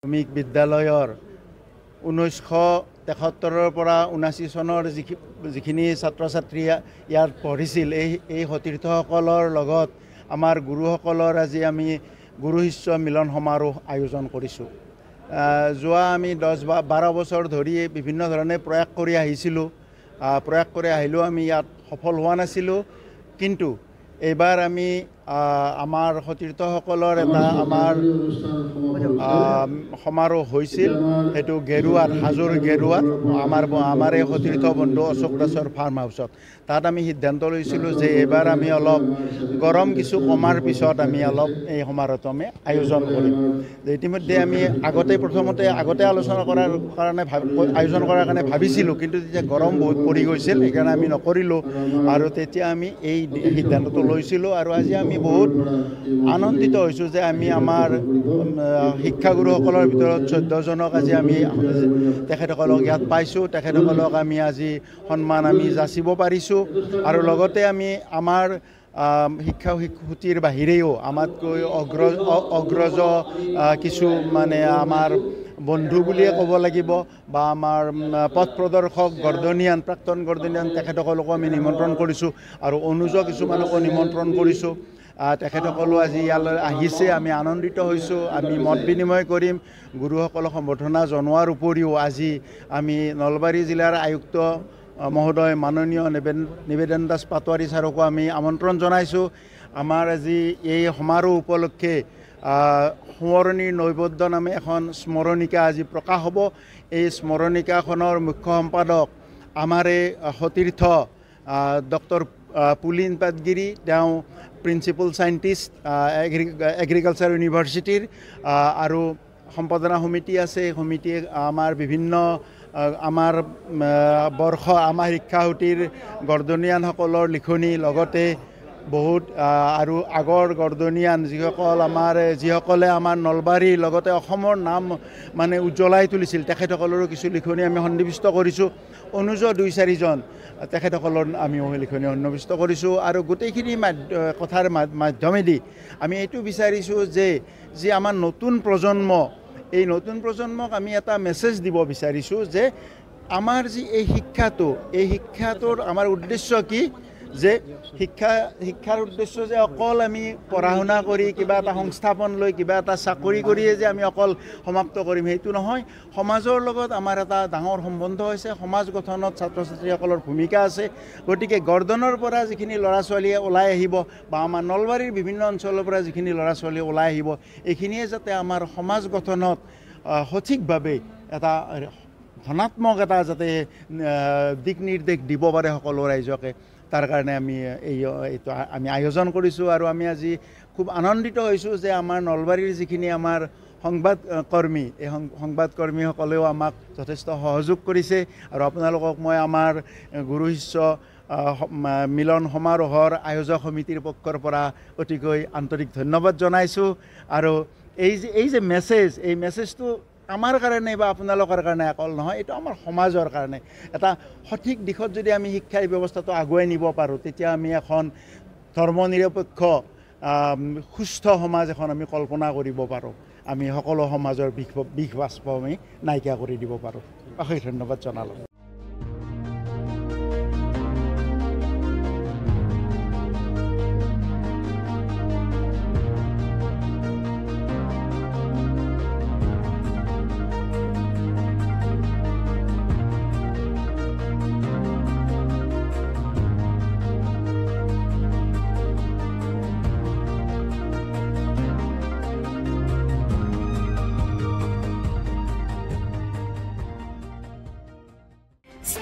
প্ৰাথমিক বিদ্যালয়ৰ 1973 পৰা 79 চনৰ যিখিনি ছাত্ৰ ছাত্ৰী ইয়াত পঢ়িছিল এই সতীৰ্থসকলৰ লগত আমাৰ গুৰুসকলৰ আজি আমি গুৰু শিষ্য মিলন সমাৰোহ আয়োজন কৰিছোঁ। যোৱা আমি 10-12 বছৰ ধৰি বিভিন্ন ধৰণে প্ৰয়াস কৰি আহিলোঁ আমি ইয়াত সফল হোৱা নাছিলোঁ, কিন্তু এইবাৰ আমি আমাৰ সতীৰ্থসকলৰ এটা আমাৰ সমাৰোহ হৈছিল, সেইটো গেৰুৱাত, হাজোৰ গেৰুৱাত আমাৰ এই সতীৰ্থ বন্ধু অশোক দাসৰ ফাৰ্ম হাউচত। তাত আমি সিদ্ধান্ত লৈছিলোঁ যে এইবাৰ আমি অলপ গৰম কিছু কমাৰ পিছত আমি অলপ এই সমাৰোহটো আমি আয়োজন কৰিম। ইতিমধ্যে আমি আগতে আলোচনা কৰাৰ কাৰণে আয়োজন কৰাৰ কাৰণে ভাবিছিলোঁ, কিন্তু তেতিয়া গৰম বহুত পৰি গৈছিল, সেইকাৰণে আমি নকৰিলোঁ। আৰু তেতিয়া আমি এই সিদ্ধান্তটো লৈছিলোঁ আৰু আজি আমি বহুত আনন্দিত হৈছোঁ যে আমি আমাৰ শিক্ষাগুৰুসকলৰ ভিতৰত 14 জনক আজি আমি তেখেতসকলক ইয়াত পাইছোঁ। তেখেতসকলক আমি আজি সন্মান আমি যাচিব পাৰিছোঁ আৰু লগতে আমি আমাৰ শিক্ষাসূচীৰ বাহিৰেও আমাতকৈ অগ্ৰজ কিছু মানে আমাৰ বন্ধু বুলিয়ে ক'ব লাগিব বা আমাৰ পথ প্ৰদৰ্শক প্ৰাক্তন গৰ্দনিয়ান তেখেতসকলকো আমি নিমন্ত্ৰণ কৰিছোঁ আৰু অনুজ কিছুমানকো নিমন্ত্ৰণ কৰিছোঁ। তেখেতসকলো আজি ইয়ালৈ আহিছে, আমি আনন্দিত হৈছোঁ। আমি মত বিনিময় কৰিম। গুৰুসকলক সম্বৰ্ধনা জনোৱাৰ উপৰিও আজি আমি নলবাৰী জিলাৰ আয়ুক্ত মহোদয় মাননীয় নিবেদন দাস পাটোৱাৰী ছাৰকো আমি আমন্ত্ৰণ জনাইছোঁ। আমাৰ আজি এই সমাৰোহ উপলক্ষে সোঁৱৰণিৰ নৈবদ্য নামে এখন স্মৰণিকা আজি প্ৰকাশ হ'ব। এই স্মৰণিকাখনৰ মুখ্য সম্পাদক আমাৰে সতীৰ্থ ডক্টৰ পুলিন পাটগিৰি, তেওঁ প্ৰিন্সিপাল চাইণ্টিষ্ট এগ্ৰিকালচাৰ ইউনিভাৰ্চিটিৰ, আৰু সম্পাদনা সমিতি আছে। সমিতিয়ে আমাৰ বিভিন্ন আমাৰ আমাৰ শিক্ষাসূচীৰ গৰ্দনিয়ানসকলৰ লিখনি, লগতে বহুত আৰু আগৰ গৰ্দনিয়ান যিসকলে আমাৰ নলবাৰীৰ লগতে অসমৰ নাম মানে উজ্বলাই তুলিছিল, তেখেতসকলৰো কিছু লিখনি আমি সন্নিৱিষ্ট কৰিছোঁ। অনুজ 2-4 জন তেখেতসকলৰ আমিও লিখনি সন্নিৱিষ্ট কৰিছোঁ। আৰু গোটেইখিনি কথাৰ মাধ্যমেদি আমি এইটো বিচাৰিছোঁ যে আমাৰ নতুন প্ৰজন্ম, এই নতুন প্ৰজন্মক আমি এটা মেছেজ দিব বিচাৰিছোঁ যে আমাৰ যি এই শিক্ষাটোৰ আমাৰ উদ্দেশ্য কি, যে শিক্ষাৰ উদ্দেশ্য যে অকল আমি পঢ়া শুনা কৰি কিবা এটা সংস্থাপন লৈ কিবা এটা চাকৰি কৰিয়ে যে আমি অকল সমাপ্ত কৰিম, সেইটো নহয়। সমাজৰ লগত আমাৰ এটা ডাঙৰ সম্বন্ধ হৈছে, সমাজ গঠনত ছাত্ৰ ছাত্ৰীসকলৰ ভূমিকা আছে। গতিকে গৰ্দনৰ পৰা যিখিনি ল'ৰা ছোৱালীয়ে ওলাই আহিব বা আমাৰ নলবাৰীৰ বিভিন্ন অঞ্চলৰ পৰা যিখিনি ল'ৰা ছোৱালী ওলাই আহিব, এইখিনিয়ে যাতে আমাৰ সমাজ গঠনত সঠিকভাৱে এটা ধনাত্মক এটা যাতে দিক নিৰ্দেশ দিব পাৰে সকলো ৰাইজকে, তাৰ কাৰণে আমি এইটো আমি আয়োজন কৰিছোঁ। আৰু আমি আজি খুব আনন্দিত হৈছোঁ যে আমাৰ নলবাৰীৰ যিখিনি আমাৰ সংবাদকৰ্মী, এই সংবাদকৰ্মীসকলেও আমাক যথেষ্ট সহযোগ কৰিছে। আৰু আপোনালোকক মই আমাৰ গুৰু শিষ্য মিলন সমাৰোহৰ আয়োজক সমিতিৰ পক্ষৰ পৰা অতিকৈ আন্তৰিক ধন্যবাদ জনাইছোঁ। আৰু এই যে এই মেছেজটো আমাৰ কাৰণে বা আপোনালোকৰ কাৰণে অকল নহয়, এইটো আমাৰ সমাজৰ কাৰণে। এটা সঠিক দিশত যদি আমি শিক্ষা ব্যৱস্থাটো আগুৱাই নিব পাৰোঁ, তেতিয়া আমি এখন ধৰ্মনিৰপেক্ষ সুস্থ সমাজ এখন আমি কল্পনা কৰিব পাৰোঁ। আমি সকলো সমাজৰ বিষ বাষ্প আমি নাইকিয়া কৰি দিব পাৰোঁ। অশেষ ধন্যবাদ জনালোঁ।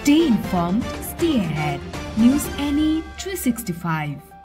Stay informed, stay ahead. News NE 365.